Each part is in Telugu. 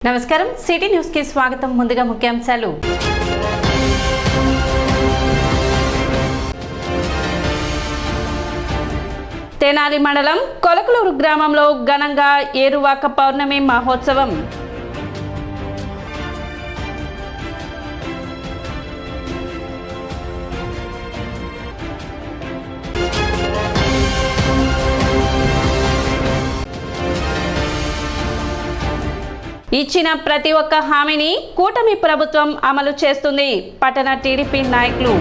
నమస్కారం సిటీ న్యూస్ కి స్వాగతం. ముందుగా ముఖ్యాంశాలు. తెనాలి మండలం కొలకలూరు గ్రామంలో ఘనంగా ఏరువాక పౌర్ణమి మహోత్సవం. ఇచ్చిన ప్రతి ఒక్క హామీని కూటమి ప్రభుత్వం అమలు చేస్తుంది. పట్టణ టీడీపీ నాయకులు.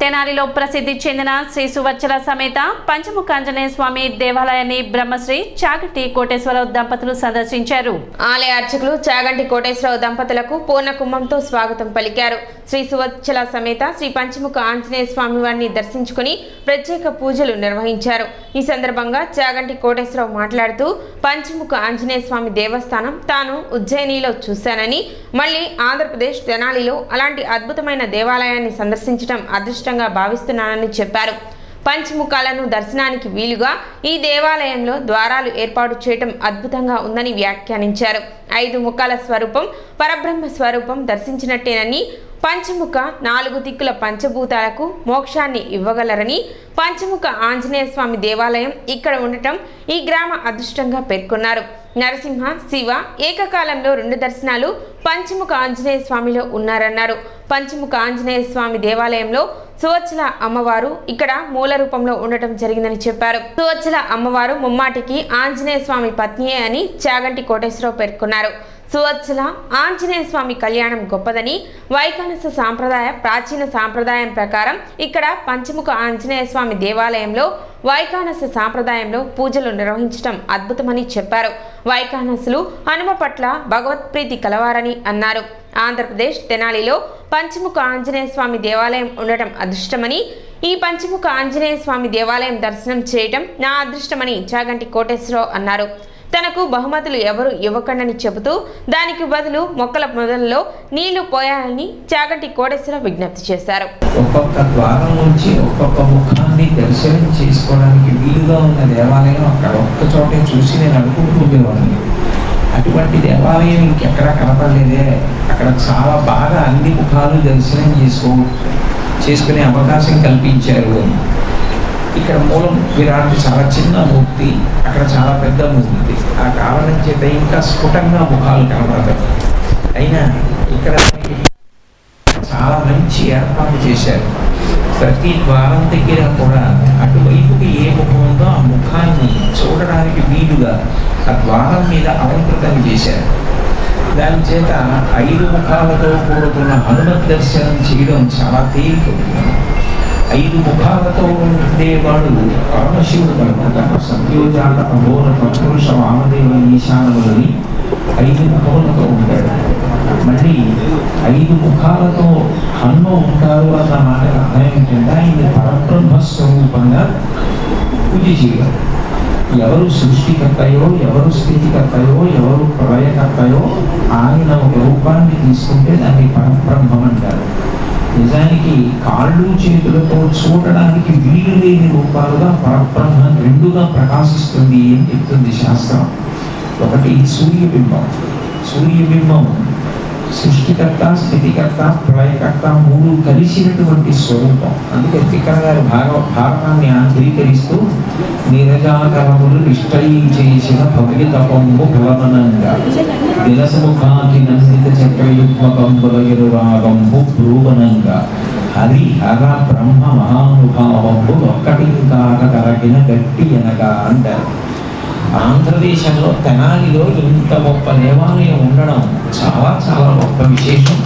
తెనాలిలో ప్రసిద్ధి చెందిన శ్రీ సువచ్చల సమేత పంచముఖ ఆంజనేయ స్వామి దేవాలయాన్ని బ్రహ్మశ్రీ చాగంటి కోటేశ్వరరావు దంపతులు సందర్శించారు. ఆలయ అర్చకులు చాగంటి కోటేశ్వరరావు దంపతులకు పూర్ణ కుంభంతో స్వాగతం పలికారు. శ్రీ సువచ్చల సమేత శ్రీ పంచముఖ ఆంజనేయ స్వామి వారిని దర్శించుకుని ప్రత్యేక పూజలు నిర్వహించారు. ఈ సందర్భంగా చాగంటి కోటేశ్వరరావు మాట్లాడుతూ పంచముఖ ఆంజనేయ స్వామి దేవస్థానం తాను ఉజ్జయినిలో చూశానని, మళ్ళీ ఆంధ్రప్రదేశ్ తెనాలిలో అలాంటి అద్భుతమైన దేవాలయాన్ని సందర్శించడం అదృష్టంగా భావిస్తున్నానని చెప్పారు. పంచముఖాలను దర్శనానికి వీలుగా ఈ దేవాలయంలో ద్వారాలు ఏర్పాటు చేయడం అద్భుతంగా ఉందని వ్యాఖ్యానించారు. 5 ముఖాల స్వరూపం పరబ్రహ్మ స్వరూపం దర్శించినట్టేనని, పంచముఖ 4 దిక్కుల పంచభూతాలకు మోక్షాన్ని ఇవ్వగలరని, పంచముఖ ఆంజనేయ స్వామి దేవాలయం ఇక్కడ ఉండటం ఈ గ్రామ అదృష్టంగా పేర్కొన్నారు. నరసింహ శివ ఏకకాలంలో 2 దర్శనాలు పంచముఖ ఆంజనేయ స్వామిలో ఉన్నారన్నారు. పంచముఖ ఆంజనేయ స్వామి దేవాలయంలో సువచ్చల అమ్మవారు ఇక్కడ మూల రూపంలో ఉండటం జరిగిందని చెప్పారు. సువచ్చల అమ్మవారు ముమ్మాటికి ఆంజనేయ స్వామి పత్నియే అని చాగంటి కోటేశ్వరరావు పేర్కొన్నారు. సువచ్చల ఆంజనేయ స్వామి కళ్యాణం గొప్పదని, వైకానస సాంప్రదాయ ప్రాచీన సాంప్రదాయం ప్రకారం ఇక్కడ పంచముఖ ఆంజనేయ స్వామి దేవాలయంలో వైకానస సాంప్రదాయంలో పూజలు నిర్వహించడం అద్భుతమని చెప్పారు. వైకానసులు హనుమ పట్ల భగవత్ప్రీతి కలవారని అన్నారు. ఆంధ్రప్రదేశ్ తెనాలిలో పంచముఖ ఆంజనేయ స్వామి దేవాలయం ఉండటం అదృష్టమని, ఈ పంచముఖ ఆంజనేయ స్వామి దేవాలయం దర్శనం చేయటం నా అదృష్టమని చాగంటి కోటేశ్వరరావు అన్నారు. తనకు బహుమతులు ఎవరు ఇవ్వకండని చెబుతూ దానికి బదులు మొక్కల మొదలలో నీళ్లు పోయాలని చాగంటి కోటేశ్వరరావు విజ్ఞప్తి చేశారు. ఒక్కొక్క ద్వారం నుంచి ఒక్కొక్క ముఖాన్ని దర్శనం చేసుకోవడానికి వీలుగా ఉన్న దేవాలయం అక్కడ ఒక్క చోటే చూసి నేను అనుకుంటూ ఉండేవాడిని. అటువంటి దేవాలయం ఇంకెక్కడా కనపడలేదే. అక్కడ చాలా బాగా అన్ని ముఖాలు దర్శనం చేసుకునే అవకాశం కల్పించారు అని. ఇక్కడ మూలం విరాట్ చాలా చిన్న మూర్తి, అక్కడ చాలా పెద్ద మూర్తి. ఆ కారణం చేత ఇంకా స్ఫుటంగా ముఖాలు కనబడతాయి. అయినా ఇక్కడ చాలా మంచి ఏర్పాటు చేశారు. ప్రతి ద్వారం దగ్గర కూడా అటువైపుకి ఏ ముఖం ఉందో ఆ ముఖాన్ని చూడడానికి వీలుగా ఆ ద్వారం మీద అలంకృతం చేశారు. దాని చేత 5 ముఖాలతో కూడుకున్న హనుమత్ దర్శనం చేయడం చాలా తేలిక. 5 ముఖాలతో ఉండేవాడు పరమశివుడు కనుక సత్యోజాత అఘోర తత్పురుష వామదేవ ఈశానములని 5 ముఖములతో ఉంటాడు. మళ్ళీ 5 ముఖాలతో హనుమ ఉంటారు అన్న మాటకు అర్థం ఏంటంటే ఆయన పరబ్రహ్మ స్వరూపంగా పూజ చేయాలి. ఎవరు సృష్టికర్తయో, ఎవరు స్థితికర్తయో, ఎవరు ప్రళయకర్తయో ఆయన ఒక రూపాన్ని తీసుకుంటే దాన్ని పరబ్రహ్మం అంటారు. నిజానికి కాళ్ళు చేతులతో చూడడానికి వీలు లేని రూపాలుగా పరబ్రహ్మ 2గా ప్రకాశిస్తుంది అని చెప్తుంది శాస్త్రం. ఒకటి సూర్యబింబం. సూర్యబింబం సృష్టికర్త, స్థితికర్త, ప్రళయకర్త 3 కలిసినటువంటి స్వరూపం. అందుకే తిక్కన గారు భారతాన్ని ఆంధ్రీకరిస్తూ నిరజాకరములు నిష్టయించేసిన భవ్య తపంబు భవనంగా దిలసముఖాకి నందిత చక్రయుగ్మకంబులయురాగంబు భ్రూవనంగా హరి హర బ్రహ్మ మహానుభావంబు ఒక్కటింకాక కరగిన గట్టి అనగా అంటారు. ఆంధ్రదేశంలో తెనాలిలో ఇంత గొప్ప దేవాలయం ఉండడం చాలా చాలా గొప్ప విశేషం.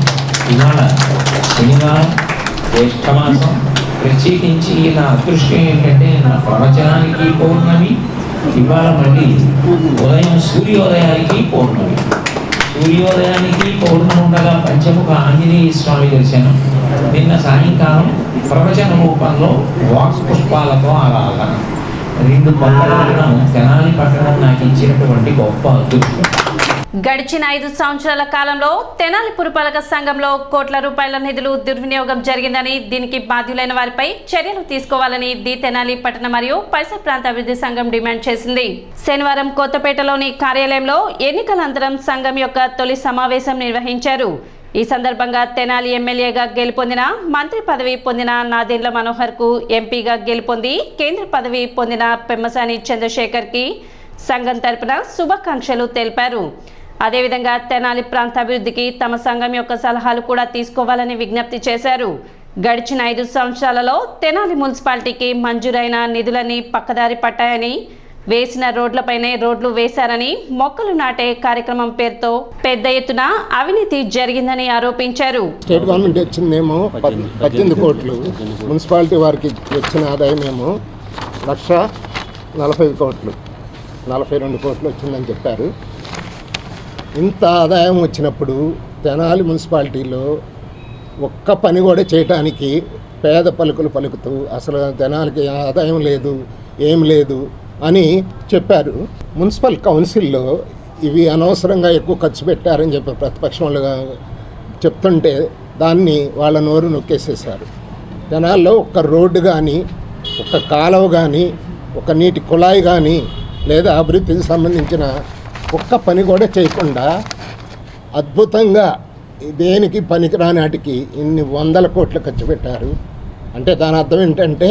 ఇవాళ శనివారం జ్యేష్ఠమాసం, ప్రత్యేకించి నా అదృష్టం ఏంటంటే నా ప్రవచనానికి పౌర్ణమి, ఇవాళ మళ్ళీ ఉదయం సూర్యోదయానికి పౌర్ణమి. సూర్యోదయానికి పౌర్ణమి ఉండగా పంచముఖ ఆంజనేయ స్వామి దర్శనం, నిన్న సాయంకాలం ప్రవచన రూపంలో వాక్స్ పుష్పాలతో ఆరాధన. 2 పండుగలను తెనాలి పట్టణం నాకు ఇచ్చినటువంటి గొప్ప అదృష్టం. గడిచిన 5 సంవత్సరాల కాలంలో తెనాలి పురపాలక సంఘంలో కోట్ల రూపాయల నిధులు దుర్వినియోగం జరిగిందని, దీనికి బాధ్యులైన వారిపై చర్యలు తీసుకోవాలని ది తెనాలి పట్టణ మరియు పరిసర ప్రాంత అభివృద్ధి సంఘం డిమాండ్ చేసింది. శనివారం కొత్తపేటలోని కార్యాలయంలో ఎన్నికల అనంతరం సంఘం యొక్క తొలి సమావేశం నిర్వహించారు. ఈ సందర్భంగా తెనాలి ఎమ్మెల్యేగా గెలుపొందిన, మంత్రి పదవి పొందిన నాదెండ్ల మనోహర్ కు ఎంపీగా గెలుపొంది కేంద్ర పదవి పొందిన పెమ్మసాని చంద్రశేఖర్ కి సంఘం తరపున శుభాకాంక్షలు తెలిపారు. అదేవిధంగా తెనాలి ప్రాంత అభివృద్ధికి తమ సంఘం యొక్క సలహాలు కూడా తీసుకోవాలని విజ్ఞప్తి చేశారు. గడిచిన 5 సంవత్సరాలలో తెనాలి మున్సిపాలిటీకి మంజూరైన నిధులని పక్కదారి పట్టాయని, వేసిన రోడ్లపైనే రోడ్లు వేశారని, మొక్కలు నాటే కార్యక్రమం పేరుతో పెద్ద ఎత్తున అవినీతి జరిగిందని ఆరోపించారు. స్టేట్ గవర్నమెంట్ వచ్చిందేమో 18 కోట్లు, మున్సిపాలిటీ వారికి వచ్చిన ఆదాయం ఏమో 1,40,000 కోట్లు, 42 కోట్లు వచ్చిందని చెప్పారు. ఇంత ఆదాయం వచ్చినప్పుడు తెనాలి మున్సిపాలిటీలో ఒక్క పని కూడా చేయటానికి పేద పలుకులు పలుకుతూ అసలు తెనాలికి ఆదాయం లేదు, ఏం లేదు అని చెప్పారు. మున్సిపల్ కౌన్సిల్లో ఇవి అనవసరంగా ఎక్కువ ఖర్చు పెట్టారని చెప్పి ప్రతిపక్షంలో చెప్తుంటే దాన్ని వాళ్ళ నోరు నొక్కేసేశారు. తెనాల్లో ఒక్క రోడ్డు కానీ, ఒక కాలువ కానీ, ఒక నీటి కుళాయి కానీ, లేదా అభివృద్ధికి సంబంధించిన ఒక్క పని కూడా చేయకుండా అద్భుతంగా దేనికి పనికిరాని వాటికి ఇన్ని 100 కోట్లు ఖర్చు పెట్టారు. అంటే దాని అర్థం ఏంటంటే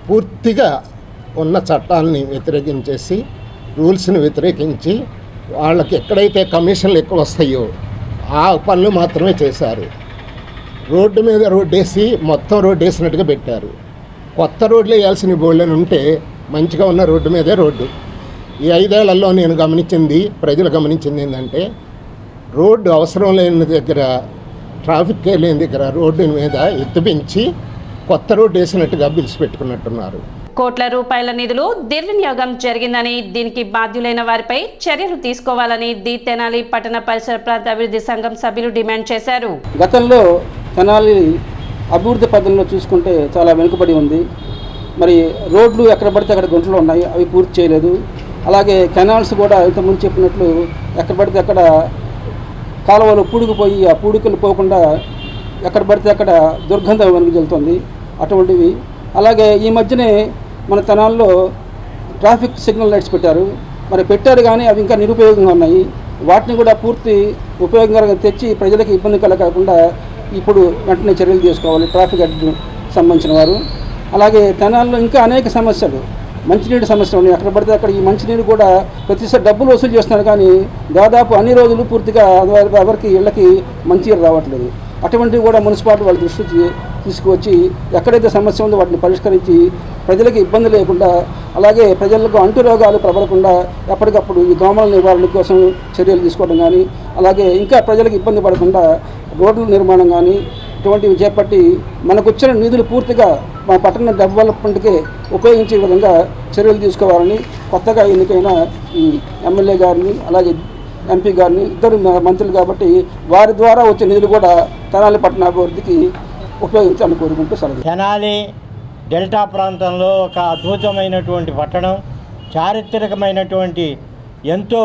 పూర్తిగా ఉన్న చట్టాలని వ్యతిరేకించేసి, రూల్స్ని వ్యతిరేకించి, వాళ్ళకి ఎక్కడైతే కమిషన్లు ఎక్కువ వస్తాయో ఆ పనులు మాత్రమే చేశారు. రోడ్డు మీద రోడ్డు వేసి మొత్తం రోడ్డు వేసినట్టుగా పెట్టారు. కొత్త రోడ్లు వేయాల్సిన బోళ్ళని ఉంటే మంచిగా ఉన్న రోడ్డు మీదే రోడ్డు. ఈ 5 ఏళ్లలో నేను ప్రజలు గమనించింది ఏంటంటే, రోడ్డు అవసరం లేని దగ్గర, ట్రాఫిక్ లేని దగ్గర రోడ్డు మీద ఎత్తు పెంచి కొత్త రోడ్డు వేసినట్టుగా బిల్స్ పెట్టుకున్నట్టున్నారు. కోట్ల రూపాయల నిధులు దుర్వినియోగం జరిగిందని, దీనికి బాధ్యులైన వారిపై చర్యలు తీసుకోవాలని ది తెనాలి పట్టణ పరిసర ప్రాంత అభివృద్ధి సంఘం సభ్యులు డిమాండ్ చేశారు. గతంలో తెనాలి అభివృద్ధి పద్ధతిలో చూసుకుంటే చాలా వెనుకబడి ఉంది. మరి రోడ్లు ఎక్కడ పడితే అక్కడ గుంటలు ఉన్నాయి, అవి పూర్తి చేయలేదు. అలాగే కెనాల్స్ కూడా ఇంతకుముందు చెప్పినట్లు ఎక్కడ పడితే అక్కడ కాలువలు పూడుకుపోయి ఆ పూడికలు పోకుండా ఎక్కడ పడితే అక్కడ దుర్గంధం వెలుగుతుంది అటువంటివి. అలాగే ఈ మధ్యనే మన తెనాల్లో ట్రాఫిక్ సిగ్నల్ లైట్స్ పెట్టారు కానీ అవి ఇంకా నిరుపయోగంగా ఉన్నాయి. వాటిని కూడా పూర్తి ఉపయోగంగా తెచ్చి ప్రజలకు ఇబ్బంది కలగకుండా ఇప్పుడు వెంటనే చర్యలు తీసుకోవాలి ట్రాఫిక్ సంబంధించిన వారు. అలాగే తెనాల్లో ఇంకా అనేక సమస్యలు, మంచినీటి సమస్యలు ఉన్నాయి. అక్కడ పడితే అక్కడ ఈ మంచినీరు కూడా ప్రతిసారి డబ్బులు వసూలు చేస్తున్నారు కానీ దాదాపు అన్ని రోజులు పూర్తిగా ఎవరికి ఇళ్ళకి మంచినీరు రావట్లేదు. అటువంటివి కూడా మున్సిపాలిటీ వాళ్ళ దృష్టికి తీసుకువచ్చి ఎక్కడైతే సమస్య ఉందో వాటిని పరిష్కరించి ప్రజలకు ఇబ్బంది లేకుండా, అలాగే ప్రజలకు అంటురోగాలు ప్రబలకుండా ఎప్పటికప్పుడు ఈ దోమల నివారణ కోసం చర్యలు తీసుకోవడం కానీ, అలాగే ఇంకా ప్రజలకు ఇబ్బంది పడకుండా రోడ్ల నిర్మాణం కానీ ఇటువంటివి చేపట్టి మనకు వచ్చిన నిధులు పూర్తిగా మా పట్టణ డెవలప్మెంట్కే ఉపయోగించే విధంగా చర్యలు తీసుకోవాలని కొత్తగా ఎన్నికైన ఈ ఎమ్మెల్యే గారిని, అలాగే ఎంపీ గారిని, ఇద్దరు మంత్రులు కాబట్టి వారి ద్వారా వచ్చే నిధులు కూడా తెనాలి పట్టణ అభివృద్ధికి ఉపయోగించాలని కోరుకుంటూ సెలవు. తెనాలి డెల్టా ప్రాంతంలో ఒక అద్భుతమైనటువంటి పట్టణం, చారిత్రకమైనటువంటి ఎంతో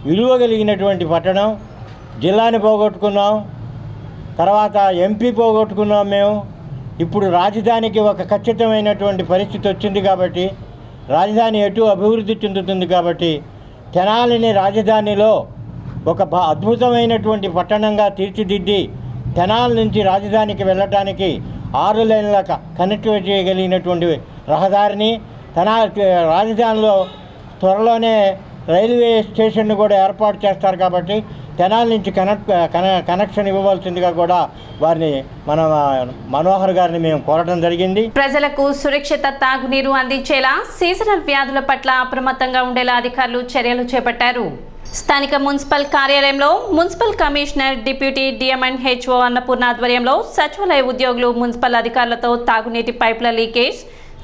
విలువ కలిగినటువంటి పట్టణం. జిల్లాని పోగొట్టుకున్నాం, తర్వాత ఎంపీ పోగొట్టుకున్నాం మేము. ఇప్పుడు రాజధానికి ఒక ఖచ్చితమైనటువంటి పరిస్థితి వచ్చింది కాబట్టి, రాజధాని ఎటు అభివృద్ధి చెందుతుంది కాబట్టి తెనాలిని రాజధానిలో ఒక అద్భుతమైనటువంటి పట్టణంగా తీర్చిదిద్ది తెనాలి నుంచి రాజధానికి వెళ్ళటానికి 6 లైన్ల కనెక్ట్ చేయగలిగినటువంటి రహదారిని, రాజధానిలో త్వరలోనే రైల్వే స్టేషన్ను కూడా ఏర్పాటు చేస్తారు కాబట్టి తెనాలి నుంచి కనెక్షన్ ఇవ్వవలసిందిగా కూడా వారిని మన మనోహర్ గారిని మేము కోరడం జరిగింది. ప్రజలకు సురక్షిత తాగునీరు అందించేలా సీజనల్ వ్యాధుల పట్ల అప్రమత్తంగా ఉండేలా అధికారులు చర్యలు చేపట్టారు. స్థానిక మున్సిపల్ కార్యాలయంలో municipal commissioner, deputy డిఎంఎండ్ HO Annapurna ఆధ్వర్యంలో సచివాలయ ఉద్యోగులు మున్సిపల్ అధికారులతో తాగునీటి పైపుల లీకేజ్,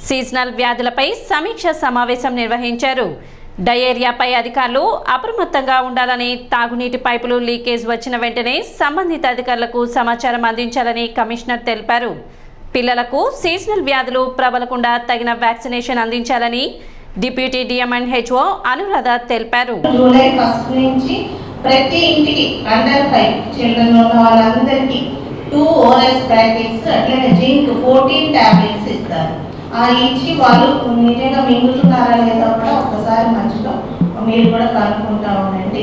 సీజనల్ వ్యాధులపై సమీక్ష సమావేశం నిర్వహించారు. డయేరియాపై అధికారులు అప్రమత్తంగా ఉండాలని, తాగునీటి పైపులు లీకేజ్ వచ్చిన వెంటనే సంబంధిత అధికారులకు సమాచారం అందించాలని కమిషనర్ తెలిపారు. పిల్లలకు సీజనల్ వ్యాధులు ప్రబలకుండా తగిన వ్యాక్సినేషన్ అందించాలని, డిప్యూటీ డిఎంఎన్హెచ్ఓ అనురాధ తెలిపారు. జూలై 1 నుంచి ప్రతి ఇంటికి అండర్ 5 చిల్డ్రన్ ఉన్న వాళ్ళందరికీ 2 ORS ప్యాకెట్స్ అట్లనే జింక్ 14 టాబ్లెట్స్ ఇస్తారు. ఇచ్చి వాళ్ళు నిజంగా మింగుతున్నారా లేదా కూడా ఒకసారి మధ్యలో మీరు కూడా కనుక్కుంటా ఉండండి.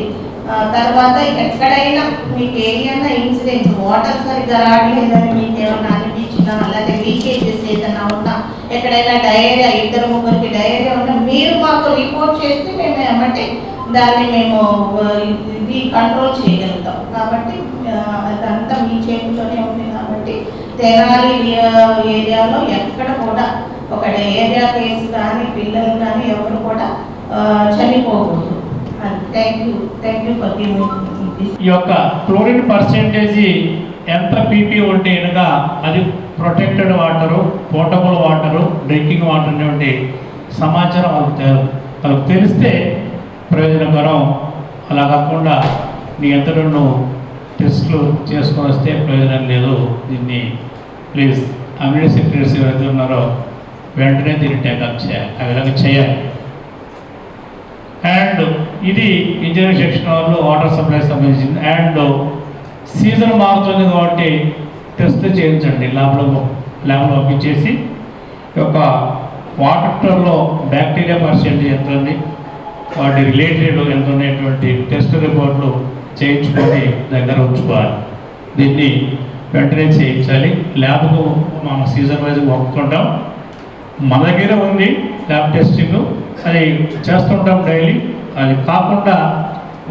తర్వాత ఎక్కడైనా మీకు ఏదైనా ఇన్సిడెంట్స్ వాటర్ సరిగ్గా రావట్లేదని మీకు ఏమైనా అనిపించినా అలాగే లీకేజెస్ ఏదైనా ఉన్నా ఎక్కడైనా డయేరియా 2-3కి డయేరియా ఉన్నా మీరు మాకు రిపోర్ట్ చేస్తే మేము ఏమంటే దాన్ని మేము ఇది కంట్రోల్ చేయగలుగుతాం. కాబట్టి అదంతా మీ చేతిలోనే ఉంది. కాబట్టి తెనాలి ఏరియాలో ఎక్కడ కూడా ఒక డయేరియా కేసు కానీ పిల్లలు కానీ ఎవరు కూడా చనిపోకూడదు. Thank you for giving. ఈ యొక్క క్లోరిన్ పర్సెంటేజ్ ఎంత పీపీ ఉంటే అనగా అది protected water, portable water, drinking water అనేటువంటి సమాచారం వాళ్ళకి తెలిస్తే ప్రయోజనకరం. అలా కాకుండా నీ ఎంతలో నువ్వు టెస్టులు చేసుకొని వస్తే ప్రయోజనం లేదు. దీన్ని ప్లీజ్ కమ్యూనిటీ సెక్రటరీస్ ఎవరైతే ఉన్నారో వెంటనే దీన్ని టేకప్ చేయాలి, ఆ విధంగా చేయాలి. అండ్ ఇది ఇంజనీరింగ్ సెక్షన్ వాళ్ళు వాటర్ సప్లై సంబంధించింది. అండ్ సీజన్ మారుతుంది కాబట్టి టెస్ట్ చేయించండి, ల్యాబ్లో పంపించేసి ఒక వాటర్లో బ్యాక్టీరియా పర్సెంటేజ్ ఎంత ఉంది, వాటి రిలేటెడ్ ఎంత ఉన్నటువంటి టెస్ట్ రిపోర్ట్లు చేయించుకొని దగ్గర ఉంచుకోవాలి. దీన్ని వెంటనే చేయించాలి. ల్యాబ్కు మనం సీజన్ వైజ్ పంపుతుంటాం. మన దగ్గర ఉంది ల్యాబ్ టెస్టింగ్, అది చేస్తుంటాం డైలీ. అది కాకుండా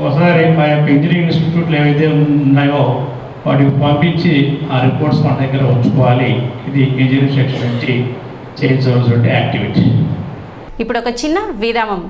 ఒకసారి మా యొక్క ఇంజనీరింగ్ ఇన్స్టిట్యూట్లు ఏవైతే ఉన్నాయో వాటికి పంపించి ఆ రిపోర్ట్స్ మన దగ్గర ఉంచుకోవాలి. ఇది ఇంజనీరింగ్ సెక్షన్ నుంచి చేయించవలసిన యాక్టివిటీ. ఇప్పుడు ఒక చిన్న విరామం.